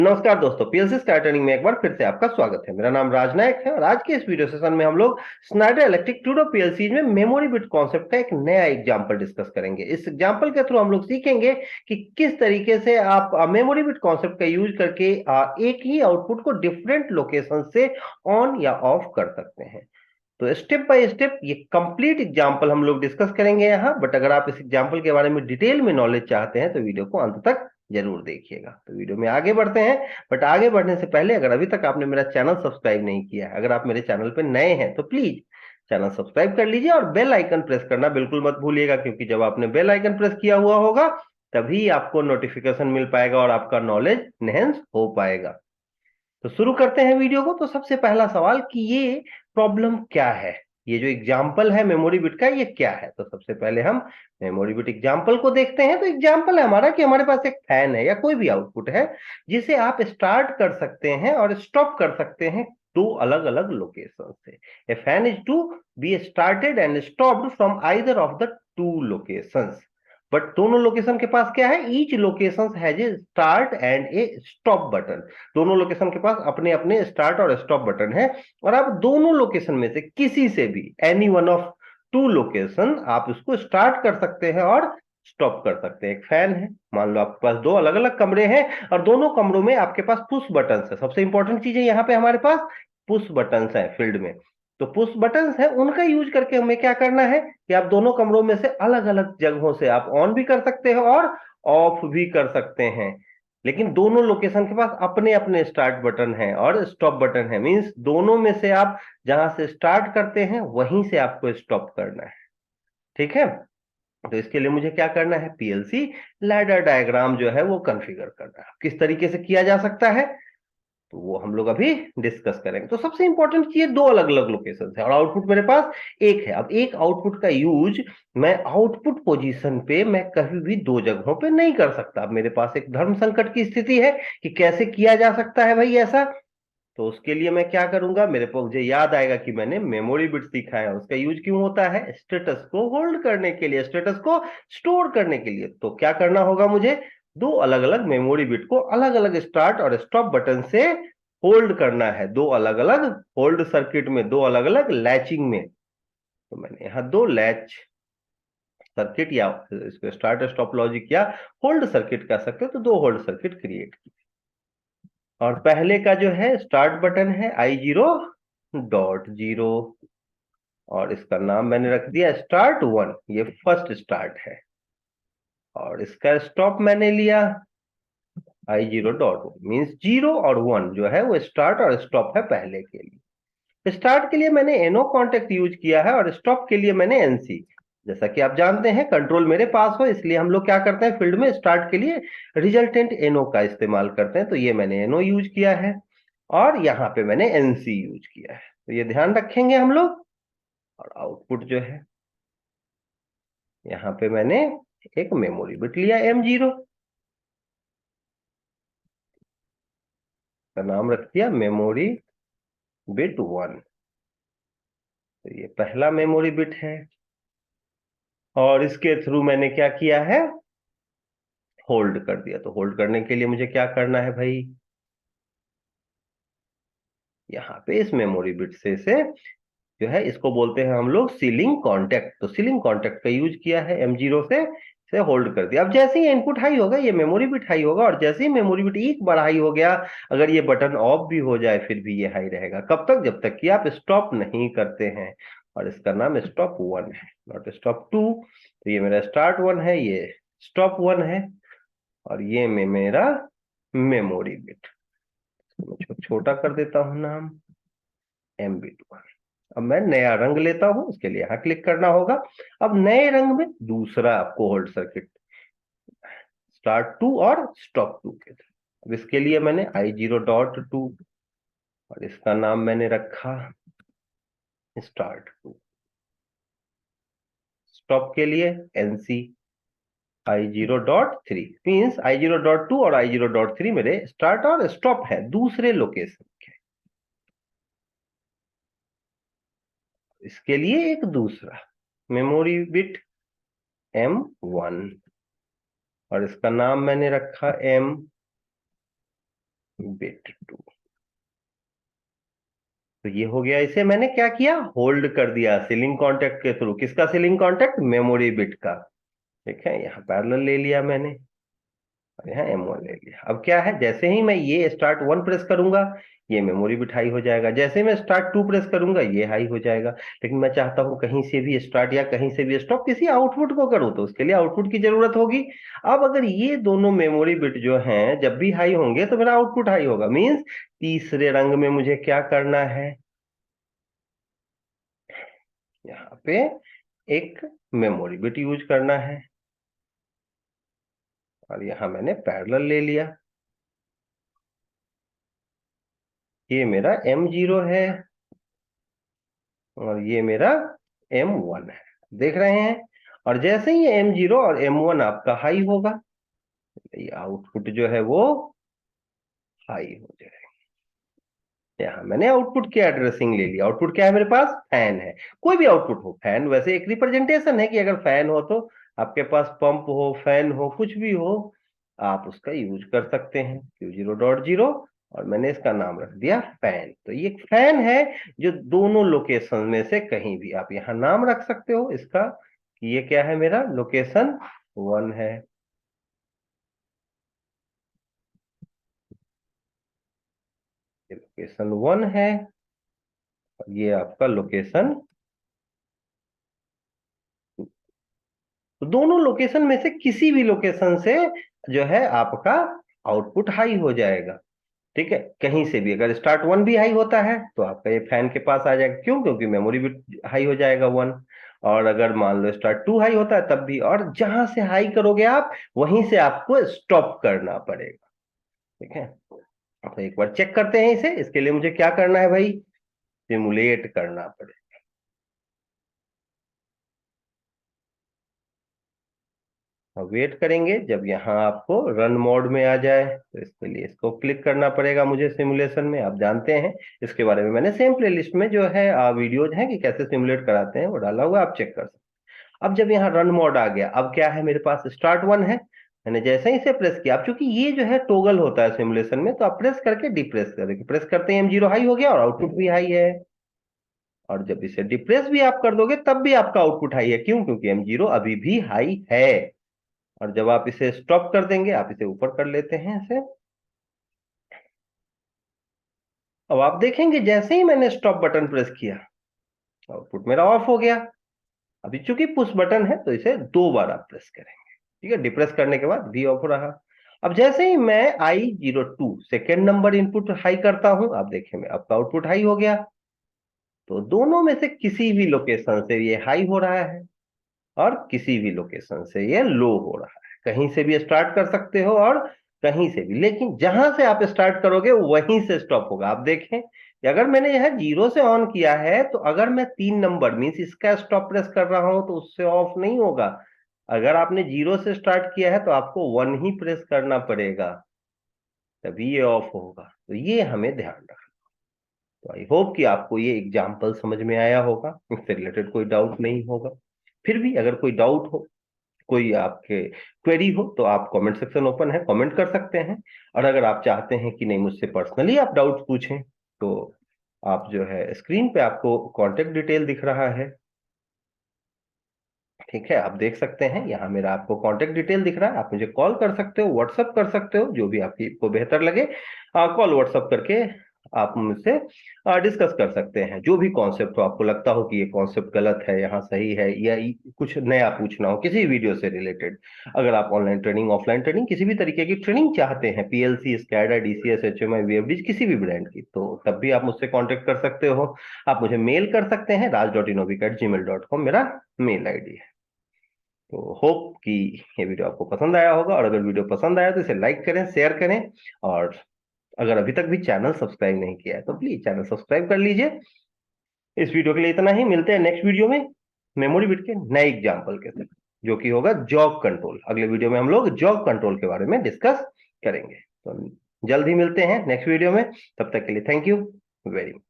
नमस्कार दोस्तों, PLC sky training में एक बार फिर से आपका स्वागत है। मेरा नाम राजनायक है और आज के इस वीडियो सेशन में हम लोग स्नाइडर इलेक्ट्रिक टूडो पीएलसी में मेमोरी बिट कॉन्सेप्ट का एक नया एग्जांपल डिस्कस करेंगे। इस एग्जांपल के थ्रू हम लोग सीखेंगे कि किस तरीके से आप मेमोरी बिट कॉन्सेप्ट का यूज करके एक ही आउटपुट को डिफरेंट लोकेशन से ऑन या ऑफ कर सकते हैं। तो स्टेप बाय स्टेप ये कंप्लीट एग्जांपल हम लोग डिस्कस करेंगे यहाँ। बट अगर आप इस एग्जांपल के बारे में डिटेल में नॉलेज चाहते हैं तो वीडियो को अंत तक जरूर देखिएगा। तो वीडियो में आगे बढ़ते हैं। बट आगे बढ़ने से पहले अगर अभी तक आपने मेरा चैनल सब्सक्राइब नहीं किया है, अगर आप मेरे चैनल पे नए हैं तो प्लीज चैनल सब्सक्राइब कर लीजिए और बेल आइकन प्रेस करना बिल्कुल मत भूलिएगा, क्योंकि जब आपने बेल आइकन प्रेस किया हुआ होगा तभी आपको नोटिफिकेशन मिल पाएगा और आपका नॉलेज एनहेंस हो पाएगा। तो शुरू करते हैं वीडियो को। तो सबसे पहला सवाल कि ये प्रॉब्लम क्या है, ये जो एग्जाम्पल है मेमोरी बिट का ये क्या है। तो सबसे पहले हम मेमोरी बिट एग्जाम्पल को देखते हैं। तो एग्जाम्पल है हमारा कि हमारे पास एक फैन है या कोई भी आउटपुट है जिसे आप स्टार्ट कर सकते हैं और स्टॉप कर सकते हैं दो अलग अलग लोकेशन से। A fan is to be started and stopped from either of the two locations. But दोनों लोकेशन के पास क्या है, each location has a start and a stop button. दोनों लोकेशन के पास अपने अपने स्टार्ट और स्टॉप बटन है और आप दोनों लोकेशन में से किसी से भी any one of two location आप इसको स्टार्ट कर सकते हैं और स्टॉप कर सकते हैं। एक फैन है, मान लो आपके पास दो अलग अलग कमरे हैं और दोनों कमरों में आपके पास पुश बटन है। सबसे इंपॉर्टेंट चीज है यहाँ पे हमारे पास पुश बटन है फील्ड में। तो पुश बटन है उनका यूज करके हमें क्या करना है कि आप दोनों कमरों में से अलग अलग जगहों से आप ऑन भी कर सकते हैं और ऑफ भी कर सकते हैं। लेकिन दोनों लोकेशन के पास अपने अपने स्टार्ट बटन है और स्टॉप बटन है। मींस दोनों में से आप जहां से स्टार्ट करते हैं वहीं से आपको स्टॉप करना है। ठीक है। तो इसके लिए मुझे क्या करना है, पीएलसी लैडर डायग्राम जो है वो कॉन्फ़िगर करना है। किस तरीके से किया जा सकता है तो वो हम लोग अभी डिस्कस करेंगे। तो सबसे इंपॉर्टेंट चीज दो अलग अलग लोकेशन है और आउटपुट मेरे पास एक है। अब एक आउटपुट का यूज मैं आउटपुट पोजीशन पे मैं कभी भी दो जगहों पे नहीं कर सकता। अब मेरे पास एक धर्म संकट की स्थिति है कि कैसे किया जा सकता है भाई ऐसा। तो उसके लिए मैं क्या करूंगा, मेरे को मुझे याद आएगा कि मैंने मेमोरी बिट सीखा है। उसका यूज क्यों होता है, स्टेटस को होल्ड करने के लिए, स्टेटस को स्टोर करने के लिए। तो क्या करना होगा, मुझे दो अलग अलग मेमोरी बिट को अलग अलग स्टार्ट और स्टॉप बटन से होल्ड करना है। दो अलग अलग होल्ड सर्किट में, दो अलग अलग लैचिंग में। तो मैंने यहाँ दो लैच सर्किट या इसको स्टार्ट स्टॉप लॉजिक या होल्ड सर्किट कह सकते हो, तो दो होल्ड सर्किट क्रिएट किए। और पहले का जो है स्टार्ट बटन है I0.0 और इसका नाम मैंने रख दिया स्टार्ट 1, ये फर्स्ट स्टार्ट है। और इसका स्टॉप मैंने लिया I0.1, मीन्स 0 और 1 जो है वो स्टार्ट और स्टॉप है पहले के लिए। स्टार्ट के लिए मैंने NO कॉन्टेक्ट यूज किया है और स्टॉप के लिए मैंने NC। जैसा कि आप जानते हैं कंट्रोल मेरे पास हो, इसलिए हम लोग क्या करते हैं फील्ड में स्टार्ट के लिए रिजल्टेंट NO का इस्तेमाल करते हैं। तो ये मैंने NO यूज किया है और यहाँ पे मैंने NC यूज किया है। तो ये ध्यान रखेंगे हम लोग। और आउटपुट जो है यहाँ पे मैंने एक मेमोरी बिट लिया M0 का नाम रख दिया मेमोरी बिट 1। तो ये पहला मेमोरी बिट है और इसके थ्रू मैंने क्या किया है, होल्ड कर दिया। तो होल्ड करने के लिए मुझे क्या करना है भाई, यहाँ पे इस मेमोरी बिट से जो है इसको बोलते हैं हम लोग सीलिंग कॉन्टेक्ट। तो सीलिंग कॉन्टेक्ट का यूज किया है M0 से होल्ड कर दिया। अब जैसे ही इनपुट हाई होगा ये मेमोरी बिट हाई होगा और जैसे ही मेमोरी बिट एक बार हाई हो गया, अगर ये बटन ऑफ भी हो जाए फिर भी ये हाई रहेगा। कब तक, जब तक कि आप स्टॉप नहीं करते हैं। और इसका नाम स्टॉप 1 है, नॉट स्टॉप 2। तो ये मेरा स्टार्ट 1 है, ये स्टॉप 1 है और ये मेरा मेमोरी बिट। छोटा कर देता हूं नाम M1। अब मैं नया रंग लेता हूं, उसके लिए यहां क्लिक करना होगा। अब नए रंग में दूसरा आपको होल्ड सर्किट स्टार्ट 2 और स्टॉप 2 के थे। अब इसके लिए मैंने I0.2 और इसका नाम मैंने रखा स्टार्ट 2। स्टॉप के लिए NC I0.3, मीन्स I0.2 और I0.3 मेरे स्टार्ट और स्टॉप है दूसरे लोकेशन के। इसके लिए एक दूसरा मेमोरी बिट M1 और इसका नाम मैंने रखा M बिट 2। तो ये हो गया, इसे मैंने क्या किया, होल्ड कर दिया सीलिंग कॉन्टेक्ट के थ्रू। किसका सीलिंग कॉन्टेक्ट, मेमोरी बिट का। ठीक है, यहाँ पैरेलल ले लिया मैंने और यहाँ M1 ले लिया। अब क्या है, जैसे ही मैं ये स्टार्ट 1 प्रेस करूंगा ये मेमोरी बिट हाई हो जाएगा, जैसे ही मैं स्टार्ट 2 प्रेस करूंगा ये हाई हो जाएगा। लेकिन मैं चाहता हूं कहीं से भी स्टार्ट या कहीं से भी स्टॉप किसी आउटपुट को करूं, तो उसके लिए आउटपुट की जरूरत होगी। अब अगर ये दोनों मेमोरी बिट जो हैं जब भी हाई होंगे तो मेरा आउटपुट हाई होगा। मीन्स तीसरे रंग में मुझे क्या करना है, यहाँ पे एक मेमोरी बिट यूज करना है और यहाँ मैंने पैरेलल ले लिया। ये मेरा M0 है और ये मेरा M1 है, देख रहे हैं। और जैसे ही ये M0 और M1 आपका हाई होगा, ये आउटपुट जो है वो हाई हो जाएगा। यहाँ मैंने आउटपुट की एड्रेसिंग ले लिया। आउटपुट क्या है मेरे पास, फैन है। कोई भी आउटपुट हो, फैन वैसे एक रिप्रेजेंटेशन है कि अगर फैन हो तो आपके पास पंप हो, फैन हो, कुछ भी हो, आप उसका यूज कर सकते हैं। Q0.0 और मैंने इसका नाम रख दिया फैन। तो ये फैन है जो दोनों लोकेशन में से कहीं भी आप यहाँ नाम रख सकते हो इसका कि ये क्या है, मेरा लोकेशन 1 है। ये लोकेशन 1 है और ये आपका लोकेशन। तो दोनों लोकेशन में से किसी भी लोकेशन से जो है आपका आउटपुट हाई हो जाएगा। ठीक है, कहीं से भी अगर स्टार्ट 1 भी हाई होता है तो आपका ये फैन के पास आ जाएगा। क्यों, क्योंकि मेमोरी भी हाई हो जाएगा 1। और अगर मान लो स्टार्ट 2 हाई होता है तब भी, और जहां से हाई करोगे आप वहीं से आपको स्टॉप करना पड़ेगा। ठीक है, तो एक बार चेक करते हैं इसे। इसके लिए मुझे क्या करना है भाई, सिमुलेट करना पड़ेगा। वेट करेंगे जब यहाँ आपको रन मोड में आ जाए, तो इसके लिए इसको क्लिक करना पड़ेगा मुझे सिमुलेशन में। आप जानते हैं इसके बारे में, मैंने सेम प्लेलिस्ट में जो है वीडियोज हैं कि कैसे सिमुलेट कराते हैं वो डाला हुआ, आप चेक कर सकते हैं। अब जब यहाँ रन मोड आ गया, अब क्या है मेरे पास, स्टार्ट 1 है। मैंने जैसे ही इसे प्रेस किया, अब चूंकि ये जो है टोगल होता है सिमुलेशन में, तो आप प्रेस करके डिप्रेस करेंगे। प्रेस करते हैं M0 हाई हो गया और आउटपुट भी हाई है। और जब इसे डिप्रेस भी आप कर दोगे तब भी आपका आउटपुट हाई है। क्यों, क्योंकि M0 अभी भी हाई है। और जब आप इसे स्टॉप कर देंगे, आप इसे ऊपर कर लेते हैं ऐसे। अब आप देखेंगे जैसे ही मैंने स्टॉप बटन प्रेस किया आउटपुट मेरा ऑफ हो गया। अभी चूंकि पुश बटन है तो इसे 2 बार आप प्रेस करेंगे। ठीक है, डिप्रेस करने के बाद भी ऑफ रहा। अब जैसे ही मैं I02 second number input high करता हूं, आप देखेंगे आपका आउटपुट हाई हो गया। तो दोनों में से किसी भी लोकेशन से ये हाई हो रहा है और किसी भी लोकेशन से ये लो हो रहा है। कहीं से भी स्टार्ट कर सकते हो और कहीं से भी, लेकिन जहां से आप स्टार्ट करोगे वहीं से स्टॉप होगा। आप देखें कि अगर मैंने यह 0 से ऑन किया है तो अगर मैं 3 नंबर मीन्स इसका स्टॉप प्रेस कर रहा हूं तो उससे ऑफ नहीं होगा। अगर आपने 0 से स्टार्ट किया है तो आपको 1 ही प्रेस करना पड़ेगा, तभी ये ऑफ होगा। तो ये हमें ध्यान रखना। तो आई होप कि आपको ये एग्जाम्पल समझ में आया होगा, इससे रिलेटेड कोई डाउट नहीं होगा। फिर भी अगर कोई डाउट हो, कोई आपके क्वेरी हो, तो आप कमेंट सेक्शन ओपन है, कमेंट कर सकते हैं। और अगर आप चाहते हैं कि नहीं मुझसे पर्सनली आप डाउट पूछें, तो आप जो है स्क्रीन पे आपको कांटेक्ट डिटेल दिख रहा है। ठीक है, आप देख सकते हैं यहाँ मेरा आपको कांटेक्ट डिटेल दिख रहा है। आप मुझे कॉल कर सकते हो, व्हाट्सअप कर सकते हो, जो भी आपको बेहतर लगे। कॉल व्हाट्सअप करके आप मुझसे डिस्कस कर सकते हैं। जो भी कॉन्सेप्ट हो, आपको लगता हो कि ये कॉन्सेप्ट गलत है, यहाँ सही है, या कुछ नया पूछना हो किसी वीडियो से रिलेटेड। अगर आप ऑनलाइन ट्रेनिंग, ऑफलाइन ट्रेनिंग, किसी भी तरीके की ट्रेनिंग चाहते हैं, PLC, SCADA, DCS, HMI, VFD, किसी भी ब्रांड की, तो तब भी आप मुझसे कॉन्टेक्ट कर सकते हो। आप मुझे मेल कर सकते हैं, raj.inovic@gmail.com मेरा मेल ID है। तो होप कि ये वीडियो आपको पसंद आया होगा, और अगर वीडियो पसंद आया तो इसे लाइक करें, शेयर करें। और अगर अभी तक भी चैनल सब्सक्राइब नहीं किया है तो प्लीज चैनल सब्सक्राइब कर लीजिए। इस वीडियो के लिए इतना ही, मिलते हैं नेक्स्ट वीडियो में मेमोरी बिट के नए एग्जाम्पल के साथ, जो कि होगा जॉब कंट्रोल। अगले वीडियो में हम लोग जॉब कंट्रोल के बारे में डिस्कस करेंगे। तो जल्द ही मिलते हैं नेक्स्ट वीडियो में। तब तक के लिए थैंक यू वेरी मच।